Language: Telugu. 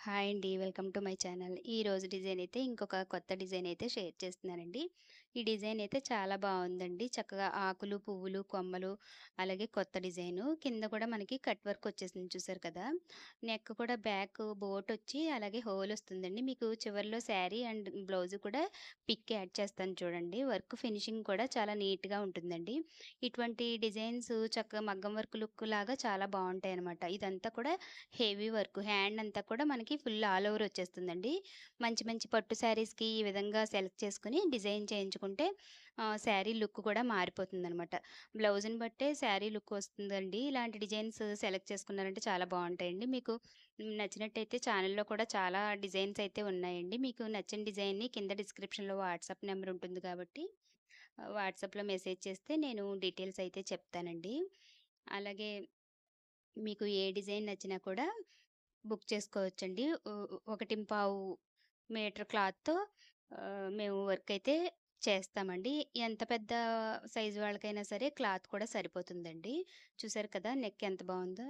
హాయ్ అండి. Welcome to my channel. ఈరోజు డిజైన్ అయితే ఇంకొక కొత్త డిజైన్ అయితే షేర్ చేస్తున్నానండి. ఈ డిజైన్ అయితే చాలా బావుందండి. చక్కగా ఆకులు, పువ్వులు, కొమ్మలు అలాగే కొత్త డిజైను. కింద కూడా మనకి కట్ వర్క్ వచ్చేసింది చూసారు కదా! నెక్ కూడా బ్యాక్ బోటొచ్చి అలాగే హోల్ వస్తుందండి. మీకు చివర్లో శారీ అండ్ బ్లౌజ్ కూడా పిక్ యాడ్ చేస్తాను చూడండి. వర్క్ ఫినిషింగ్ కూడా చాలా నీట్‌గా ఉంటుందండి. ఇటువంటి డిజైన్స్ చక్కగా మగ్గం వర్క్ లుక్ లాగా చాలా బావుంటాయనమాట. ఇదంతా కూడా హెవీ వర్క్. హ్యాండ్ అంతా కూడా మనకి ఫుల్ ఆల్ ఓవర్ వచ్చేస్తుందండి. మంచి మంచి పట్టు శారీస్‌కి ఈ విధంగా సెలెక్ట్ చేసుకొని డిజైన్ చేయించుకుంటే శారీ లుక్ కూడా మారిపోతుందనమాట. బ్లౌజ్‌ని బట్టే శారీ లుక్ వస్తుందండి. ఇలాంటి డిజైన్స్ సెలెక్ట్ చేసుకున్నారంటే చాలా బావుంటాయండి. మీకు నచ్చినట్టయితే ఛానెల్‌లో కూడా చాలా డిజైన్స్ అయితే ఉన్నాయండి. మీకు నచ్చిన డిజైన్‌ని కింద డిస్క్రిప్షన్‌లో వాట్సాప్ నెంబర్ ఉంటుంది కాబట్టి వాట్సాప్‌లో మెసేజ్ చేస్తే నేను డీటెయిల్స్ అయితే చెప్తానండి. అలాగే మీకు ఏ డిజైన్ నచ్చినా కూడా బుక్ చేసుకోవచ్చండి. 1.25 మీటర్ క్లాత్‌తో మేము వర్క్ అయితే చేస్తామండి. ఎంత పెద్ద సైజు వాళ్ళకైనా సరే క్లాత్ కూడా సరిపోతుందండి. చూసారు కదా! నెక్ ఎంత బావుందో.